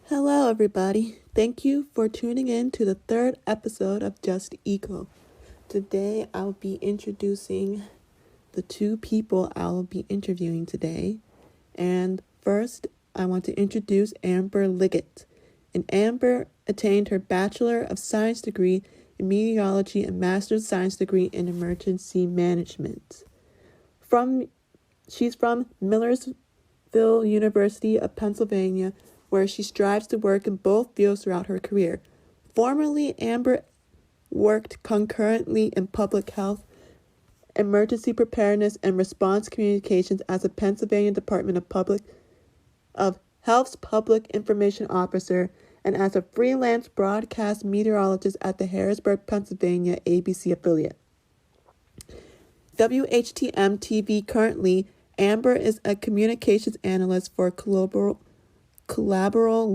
Hello, everybody. Thank you for tuning in to the third episode of Just Eco. Today, I'll be introducing the two people I'll be interviewing today. And first, I want to introduce Amber Liggett. And Amber attained her Bachelor of Science degree in Meteorology and Master's of Science degree in Emergency Management. She's from Millersville University of Pennsylvania, where she strives to work in both fields throughout her career. Formerly, Amber worked concurrently in public health, emergency preparedness, and response communications as a Pennsylvania Department of Health's Public Information Officer and as a freelance broadcast meteorologist at the Harrisburg, Pennsylvania ABC affiliate. WHTM TV currently, Amber is a communications analyst for Collaboral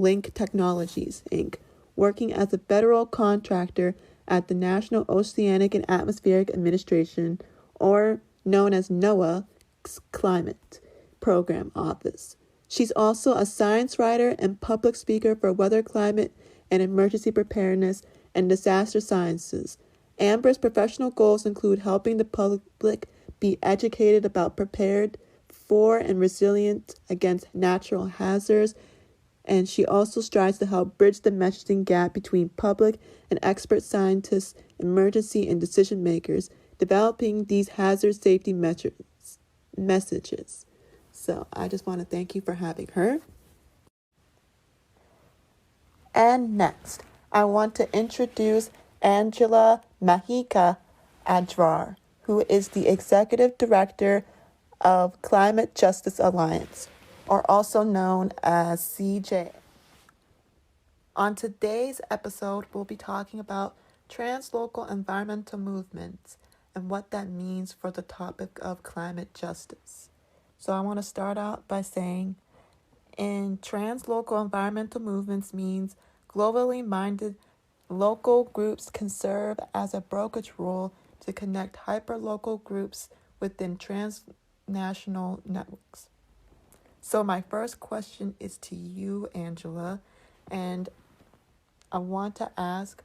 Link Technologies, Inc., working as a federal contractor at the National Oceanic and Atmospheric Administration, or known as NOAA's Climate Program Office. She's also a science writer and public speaker for weather, climate, and emergency preparedness and disaster sciences. Amber's professional goals include helping the public be educated about prepared for and resilient against natural hazards, and she also strives to help bridge the messaging gap between public and expert scientists, emergency and decision makers, developing these hazard safety messages. So I just want to thank you for having her. And next, I want to introduce Angela Mahecha Adrar, who is the Executive Director of Climate Justice Alliance, or also known as CJ. On today's episode, we'll be talking about translocal environmental movements and what that means for the topic of climate justice. So I want to start out by saying, in translocal environmental movements means globally minded local groups can serve as a brokerage role to connect hyperlocal groups within transnational networks. So my first question is to you, Angela, and I want to ask,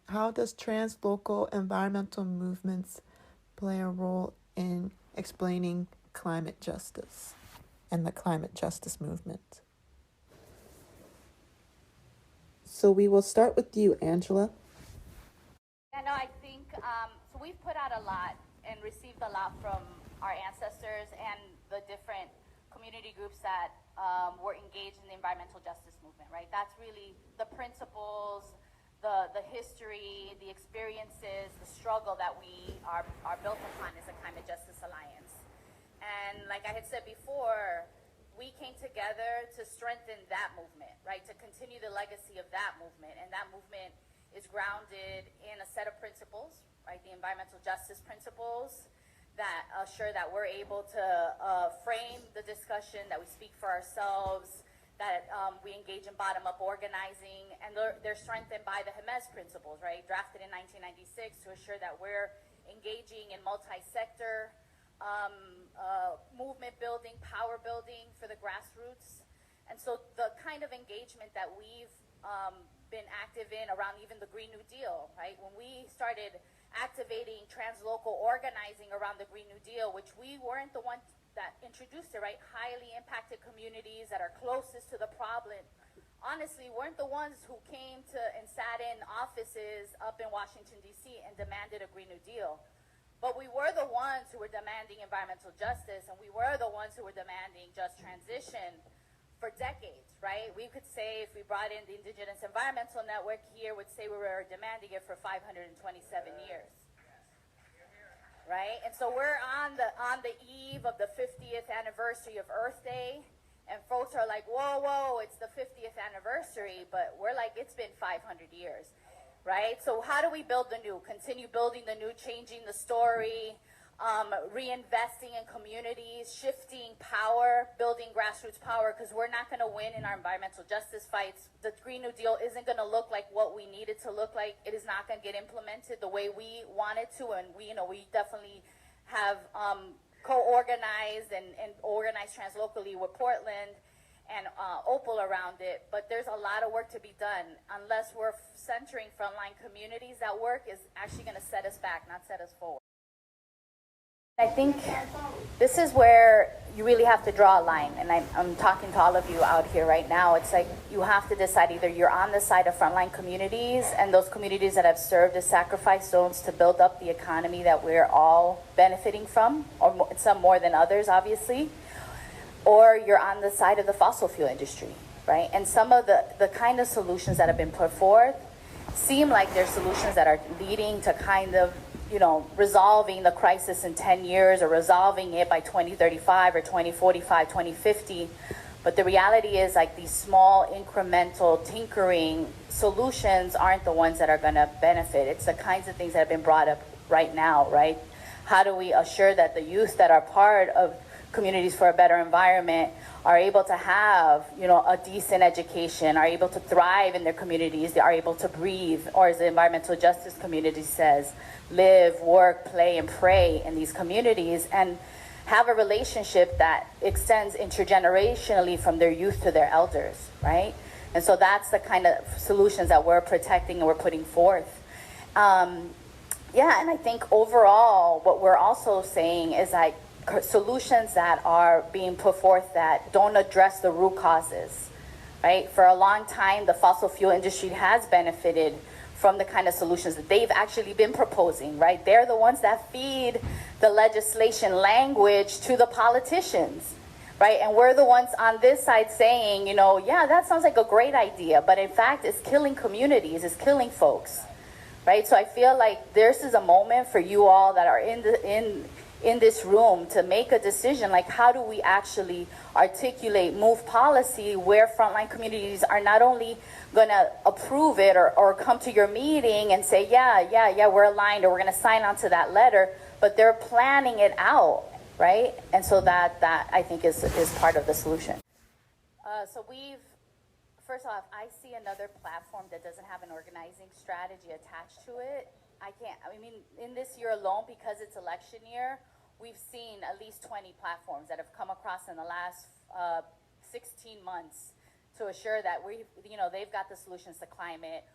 how does translocal environmental movements play a role in explaining climate justice and the climate justice movement? So we will start with you, Angela. I think so. We've put out a lot and received a lot from our ancestors and the different community groups that were engaged in the environmental justice movement, right? That's really the principles, the history, the experiences, the struggle that we are built upon as a Climate Justice Alliance. And like I had said before, we came together to strengthen that movement, right? To continue the legacy of that movement. And that movement is grounded in a set of principles, right? The environmental justice principles that assure that we're able to frame the discussion, that we speak for ourselves, that we engage in bottom-up organizing, and they're strengthened by the Hermes principles, right? Drafted in 1996 to assure that we're engaging in multi-sector movement building, power building for the grassroots. And so the kind of engagement that we've been active in around even the Green New Deal, right? When we started activating translocal organizing around the Green New Deal, which we weren't the ones that introduced it, right? Highly impacted communities that are closest to the problem, honestly, weren't the ones who came to and sat in offices up in Washington, D.C. and demanded a Green New Deal. But we were the ones who were demanding environmental justice, and we were the ones who were demanding just transition for decades, right? We could say, if we brought in the Indigenous Environmental Network here, would say we were demanding it for 527 years, right? And so we're on the eve of the 50th anniversary of Earth Day, and folks are like, whoa, it's the 50th anniversary, but we're like, it's been 500 years. Right? So how do we build the new? Continue building the new, changing the story, reinvesting in communities, shifting power, building grassroots power, because we're not going to win in our environmental justice fights. The Green New Deal isn't going to look like what we need it to look like. It is not going to get implemented the way we want it to, and we definitely have co-organized and organized translocally with Portland. and Opal around it, but there's a lot of work to be done. Unless we're centering frontline communities, that work is actually going to set us back, not set us forward. I think this is where you really have to draw a line, and I'm talking to all of you out here right now. It's like you have to decide either you're on the side of frontline communities and those communities that have served as sacrifice zones to build up the economy that we're all benefiting from, or some more than others, obviously, or you're on the side of the fossil fuel industry, right? And some of the kind of solutions that have been put forth seem like they're solutions that are leading to kind of, you know, resolving the crisis in 10 years or resolving it by 2035 or 2045, 2050. But the reality is, like, these small incremental tinkering solutions aren't the ones that are going to benefit. It's the kinds of things that have been brought up right now, right? How do we assure that the youth that are part of communities for a better environment are able to have, you know, a decent education, are able to thrive in their communities, they are able to breathe, or as the environmental justice community says, live, work, play, and pray in these communities, and have a relationship that extends intergenerationally from their youth to their elders, right? And so that's the kind of solutions that we're protecting and we're putting forth. Yeah, and I think overall, what we're also saying is like solutions that are being put forth that don't address the root causes, right? For a long time, the fossil fuel industry has benefited from the kind of solutions that they've actually been proposing, right? They're the ones that feed the legislation language to the politicians, right? And we're the ones on this side saying, you know, yeah, that sounds like a great idea, but in fact, it's killing communities, it's killing folks, right? So I feel like this is a moment for you all that are in this room to make a decision, like how do we actually articulate, move policy where frontline communities are not only going to approve it or come to your meeting and say, yeah, we're aligned, or we're going to sign on to that letter, but they're planning it out, right? And so that I think is part of the solution. So first off, I see another platform that doesn't have an organizing strategy attached to it. I mean, in this year alone, because it's election year, we've seen at least 20 platforms that have come across in the last 16 months to assure that they've got the solutions to climate,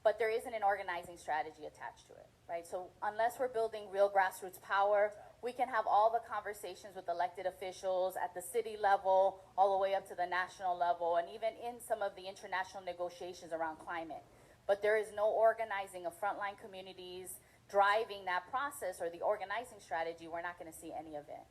but there isn't an organizing strategy attached to it, right? So unless we're building real grassroots power, we can have all the conversations with elected officials at the city level, all the way up to the national level, and even in some of the international negotiations around climate. But there is no organizing of frontline communities, driving that process or the organizing strategy. We're not going to see any of it.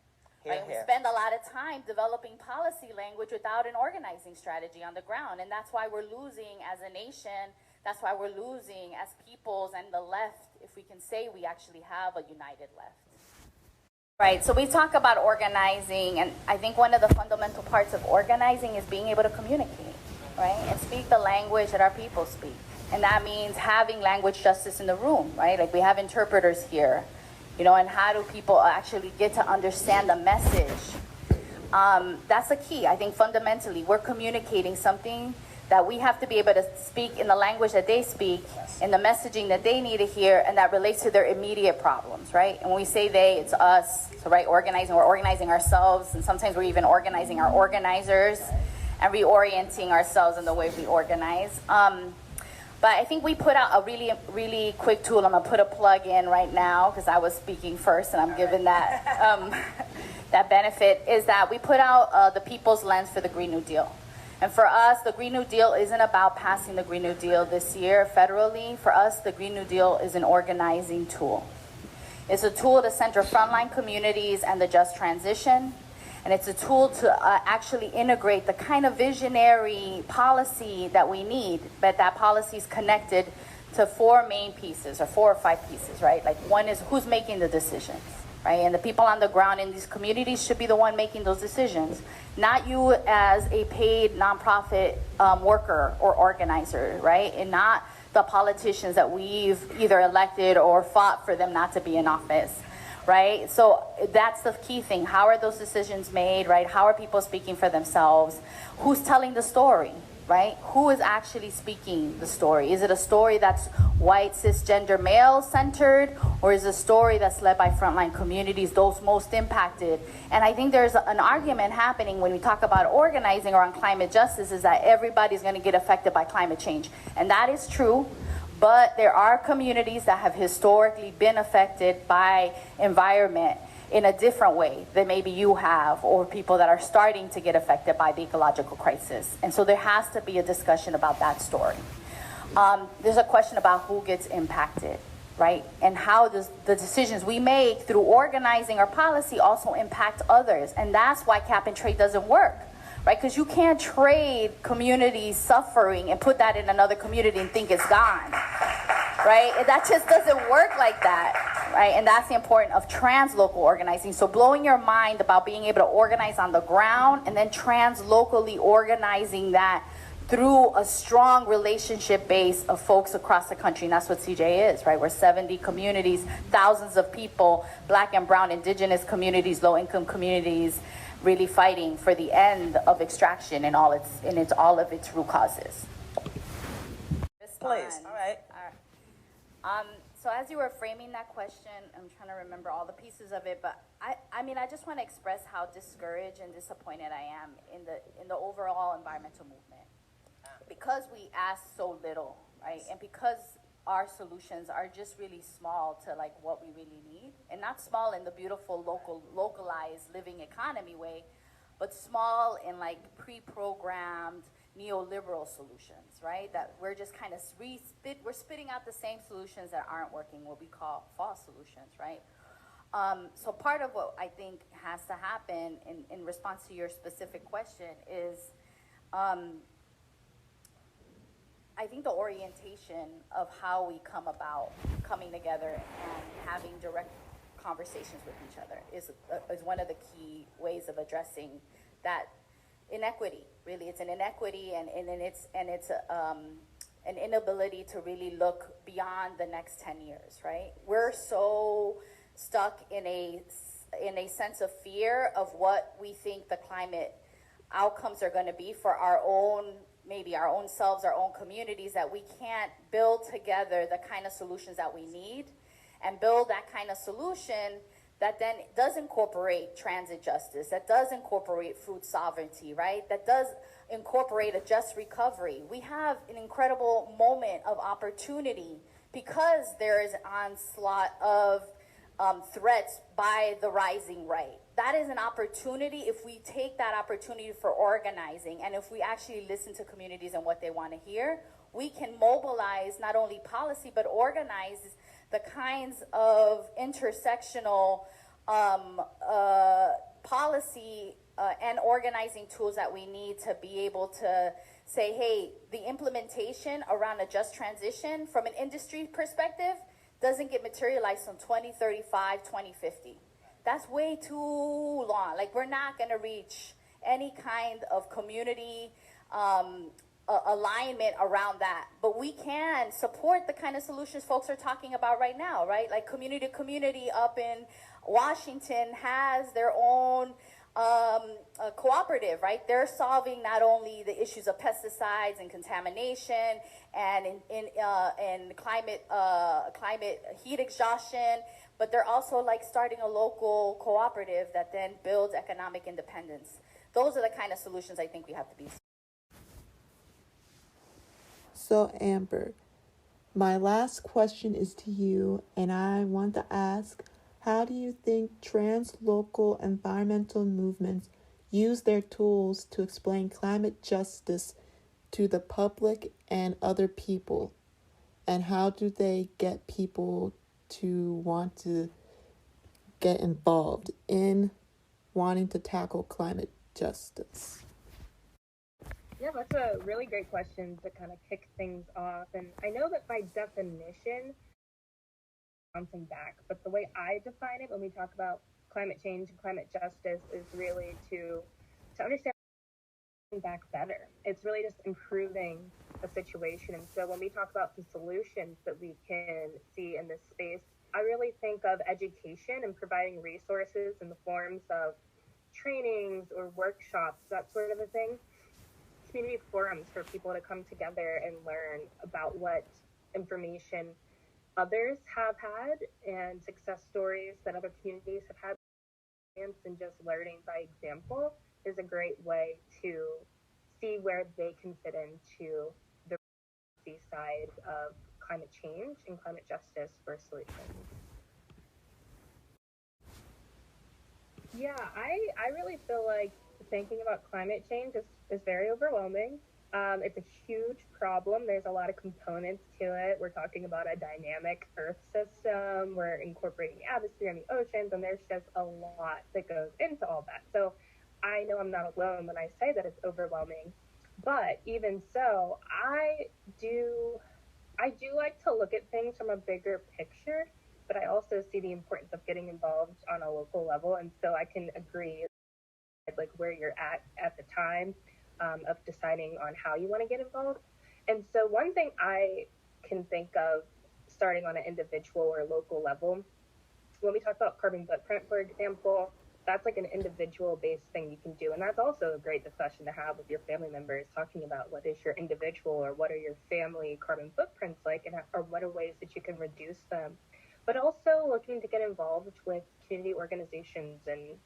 Right? We spend a lot of time developing policy language without an organizing strategy on the ground, and that's why we're losing as a nation. That's why we're losing as peoples and the left, if we can say we actually have a united left. Right, so we talk about organizing, and I think one of the fundamental parts of organizing is being able to communicate, right, and speak the language that our people speak. And that means having language justice in the room, right? Like we have interpreters here, and how do people actually get to understand the message? That's the key. I think fundamentally we're communicating something that we have to be able to speak in the language that they speak, in the messaging that they need to hear, and that relates to their immediate problems, right? And when we say they, it's us. So, right, organizing, we're organizing ourselves, and sometimes we're even organizing our organizers and reorienting ourselves in the way we organize. But I think we put out a really, really quick tool. I'm going to put a plug in right now because I was speaking first and I'm given that, that benefit, is that we put out the People's Lens for the Green New Deal. And for us, the Green New Deal isn't about passing the Green New Deal this year federally. For us, the Green New Deal is an organizing tool. It's a tool to center frontline communities and the just transition. And it's a tool to actually integrate the kind of visionary policy that we need, but that policy is connected to four main pieces, or 4 or 5 pieces, right? Like one is who's making the decisions, right? And the people on the ground in these communities should be the one making those decisions, not you as a paid nonprofit worker or organizer, right? And not the politicians that we've either elected or fought for them not to be in office. Right? So that's the key thing. How are those decisions made, right? How are people speaking for themselves? Who's telling the story, right? Who is actually speaking the story? Is it a story that's white, cisgender, male-centered, or is it a story that's led by frontline communities, those most impacted? And I think there's an argument happening when we talk about organizing around climate justice is that everybody's going to get affected by climate change. And that is true, but there are communities that have historically been affected by environment in a different way than maybe you have, or people that are starting to get affected by the ecological crisis. And so there has to be a discussion about that story. There's a question about who gets impacted, right? And how does the decisions we make through organizing our policy also impact others? And that's why cap and trade doesn't work, right? Because you can't trade community suffering and put that in another community and think it's gone, right? That just doesn't work like that. Right, and that's the importance of translocal organizing. So blowing your mind about being able to organize on the ground and then translocally organizing that through a strong relationship base of folks across the country. And that's what CJ is, right? We're 70 communities, thousands of people, Black and brown, indigenous communities, low-income communities, really fighting for the end of extraction in all of its root causes. Please, all right. So as you were framing that question, I'm trying to remember all the pieces of it, but I mean, I just want to express how discouraged and disappointed I am in the overall environmental movement, because we ask so little, right? And because our solutions are just really small to like what we really need, and not small in the beautiful localized living economy way, but small in like pre-programmed neoliberal solutions, right? That we're just kind of we're spitting out the same solutions that aren't working, what we call false solutions, right? So part of what I think has to happen in response to your specific question is, I think the orientation of how we come about coming together and having direct conversations with each other is one of the key ways of addressing that inequity. Really, it's an inequity, and it's an inability to really look beyond the next 10 years, right? We're so stuck in a sense of fear of what we think the climate outcomes are going to be for our own, maybe our own selves, our own communities, that we can't build together the kind of solutions that we need and build that kind of solution that then does incorporate transit justice, that does incorporate food sovereignty, right? That does incorporate a just recovery. We have an incredible moment of opportunity because there is an onslaught of threats by the rising right. That is an opportunity. If we take that opportunity for organizing, and if we actually listen to communities and what they want to hear, we can mobilize not only policy, but organize the kinds of intersectional policy and organizing tools that we need to be able to say, hey, the implementation around a just transition from an industry perspective doesn't get materialized from 2035, 2050. That's way too long. Like, we're not going to reach any kind of community alignment around that, but we can support the kind of solutions folks are talking about right now, right? Like community to community up in Washington has their own cooperative, right? They're solving not only the issues of pesticides and contamination and in climate heat exhaustion, but they're also like starting a local cooperative that then builds economic independence. Those are the kind of solutions I think we have to be. So, Amber, my last question is to you, and I want to ask, how do you think translocal environmental movements use their tools to explain climate justice to the public and other people? And how do they get people to want to get involved in wanting to tackle climate justice? Yeah, that's a really great question to kind of kick things off. And I know that by definition, bouncing back, but the way I define it when we talk about climate change and climate justice is really to understand back better. It's really just improving the situation. And so when we talk about the solutions that we can see in this space, I really think of education and providing resources in the forms of trainings or workshops, that sort of a thing, community forums for people to come together and learn about what information others have had and success stories that other communities have had, and just learning by example is a great way to see where they can fit into the side of climate change and climate justice for solutions. Yeah, I really feel like thinking about climate change is very overwhelming. It's a huge problem. There's a lot of components to it. We're talking about a dynamic Earth system. We're incorporating the atmosphere and the oceans, and there's just a lot that goes into all that. So I know I'm not alone when I say that it's overwhelming. But even so, I do like to look at things from a bigger picture, but I also see the importance of getting involved on a local level. And so I can agree like where you're at the time of deciding on how you want to get involved. And so one thing I can think of starting on an individual or local level, when we talk about carbon footprint, for example, that's like an individual based thing you can do. And that's also a great discussion to have with your family members, talking about what is your individual or what are your family carbon footprints like, and or what are ways that you can reduce them. But also looking to get involved with community organizations and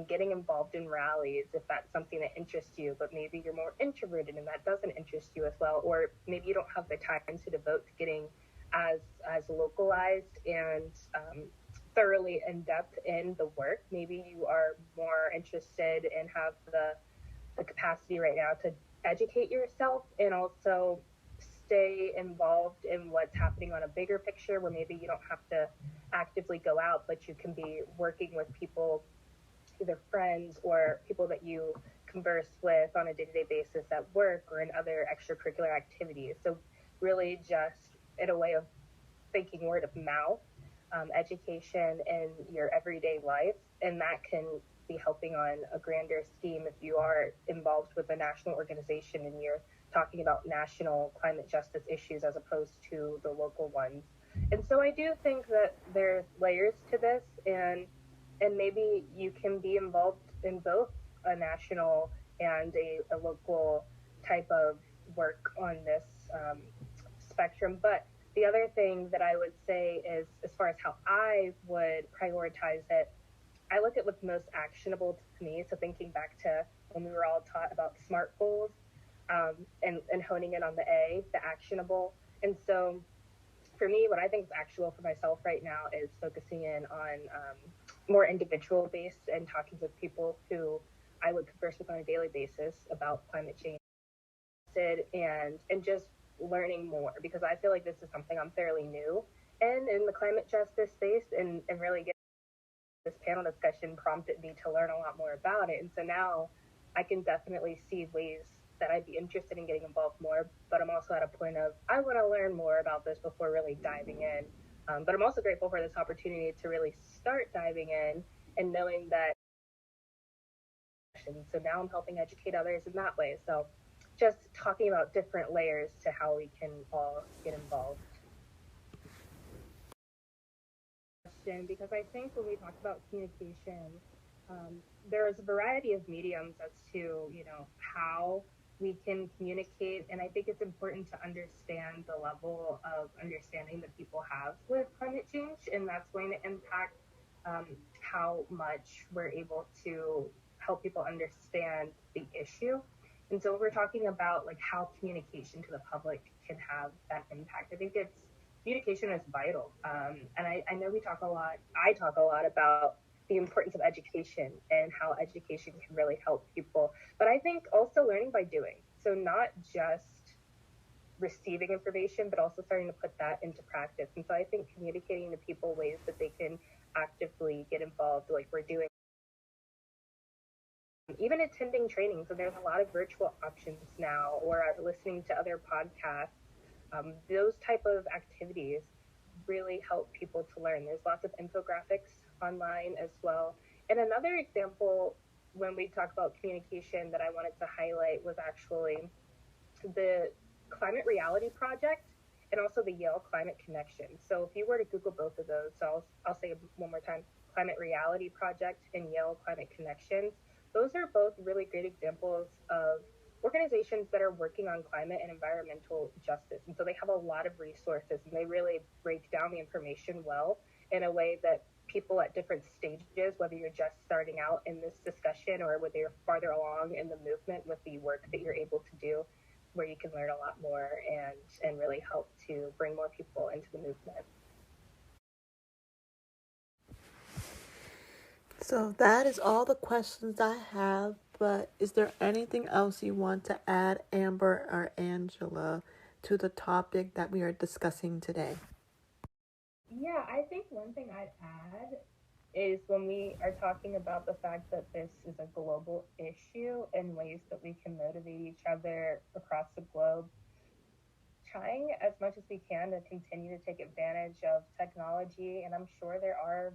getting involved in rallies if that's something that interests you, but maybe you're more introverted and that doesn't interest you as well, or maybe you don't have the time to devote to getting as localized and thoroughly in depth in the work. Maybe you are more interested and have the capacity right now to educate yourself and also stay involved in what's happening on a bigger picture, where maybe you don't have to actively go out, but you can be working with people, either friends or people that you converse with on a day-to-day basis at work or in other extracurricular activities. So really just in a way of thinking word of mouth, education in your everyday life, and that can be helping on a grander scheme if you are involved with a national organization and you're talking about national climate justice issues as opposed to the local ones. And so I do think that there's layers to this, and maybe you can be involved in both a national and a local type of work on this spectrum. But the other thing that I would say is, as far as how I would prioritize it, I look at what's most actionable to me. So thinking back to when we were all taught about SMART goals, and honing in on the A, the actionable. And so for me, what I think is actionable for myself right now is focusing in on more individual based and talking with people who I would converse with on a daily basis about climate change, and just learning more, because I feel like this is something I'm fairly new in the climate justice space, and really getting this panel discussion prompted me to learn a lot more about it. And so now I can definitely see ways that I'd be interested in getting involved more, but I'm also at a point of I want to learn more about this before really diving in. But I'm also grateful for this opportunity to really start diving in and knowing that. So now I'm helping educate others in that way. So just talking about different layers to how we can all get involved. Because I think when we talk about communication, there's a variety of mediums as to how we can communicate, and I think it's important to understand the level of understanding that people have with climate change, and that's going to impact how much we're able to help people understand the issue. And so we're talking about like how communication to the public can have that impact. I think communication is vital. And I know I talk a lot about the importance of education and how education can really help people. But I think also learning by doing. So not just receiving information, but also starting to put that into practice. And so I think communicating to people ways that they can actively get involved, like we're doing. Even attending training. So there's a lot of virtual options now, or listening to other podcasts. Those type of activities really help people to learn. There's lots of infographics online as well. And another example when we talk about communication that I wanted to highlight was actually the Climate Reality Project and also the Yale Climate Connection. So if you were to Google both of those, so I'll say it one more time, Climate Reality Project and Yale Climate Connections, those are both really great examples of organizations that are working on climate and environmental justice. And so they have a lot of resources, and they really break down the information well in a way that people at different stages, whether you're just starting out in this discussion or whether you're farther along in the movement with the work that you're able to do, where you can learn a lot more and really help to bring more people into the movement. So that is all the questions I have, but is there anything else you want to add, Amber or Angela, to the topic that we are discussing today? Yeah, I think one thing I'd add is when we are talking about the fact that this is a global issue and ways that we can motivate each other across the globe, trying as much as we can to continue to take advantage of technology. And I'm sure there are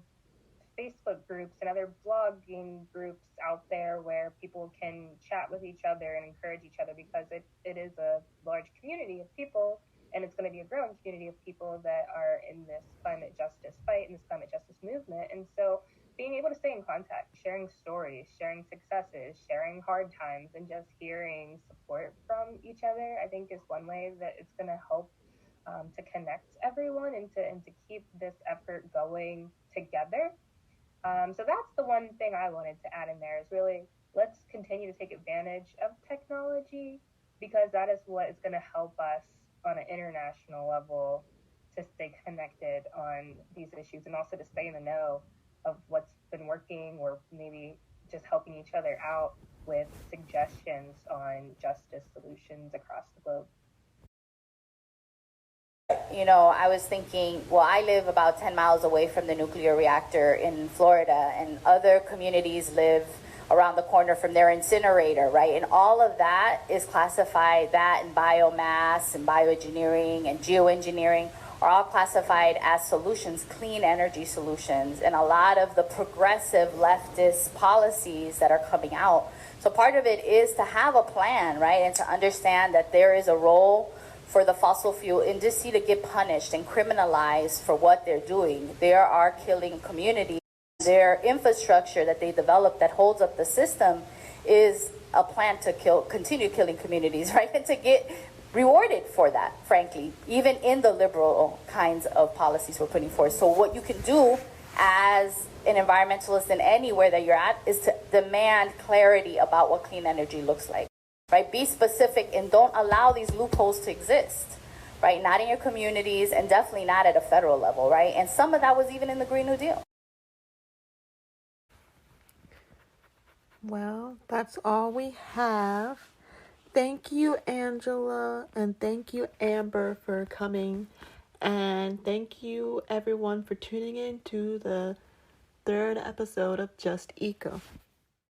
Facebook groups and other blogging groups out there where people can chat with each other and encourage each other, because it is a large community of people, and it's going to be a growing community of people that are in this climate justice fight and this climate justice movement. And so being able to stay in contact, sharing stories, sharing successes, sharing hard times, and just hearing support from each other, I think is one way that it's going to help to connect everyone and to keep this effort going together. So that's the one thing I wanted to add in there, is really let's continue to take advantage of technology, because that is what is going to help us on an international level to stay connected on these issues, and also to stay in the know of what's been working, or maybe just helping each other out with suggestions on justice solutions across the globe. I was thinking, well, I live about 10 miles away from the nuclear reactor in Florida, and other communities live around the corner from their incinerator, right? And all of that is classified, that and biomass and bioengineering and geoengineering are all classified as solutions, clean energy solutions, and a lot of the progressive leftist policies that are coming out. So part of it is to have a plan, right? And to understand that there is a role for the fossil fuel industry to get punished and criminalized for what they're doing. They are killing communities. Their infrastructure that they develop that holds up the system is a plan to continue killing communities, right? And to get rewarded for that, frankly, even in the liberal kinds of policies we're putting forth. So what you can do as an environmentalist in anywhere that you're at is to demand clarity about what clean energy looks like. Right? Be specific and don't allow these loopholes to exist, right? Not in your communities, and definitely not at a federal level, right? And some of that was even in the Green New Deal. Well, that's all we have. Thank you, Angela, and thank you, Amber, for coming. And thank you, everyone, for tuning in to the third episode of Just Eco.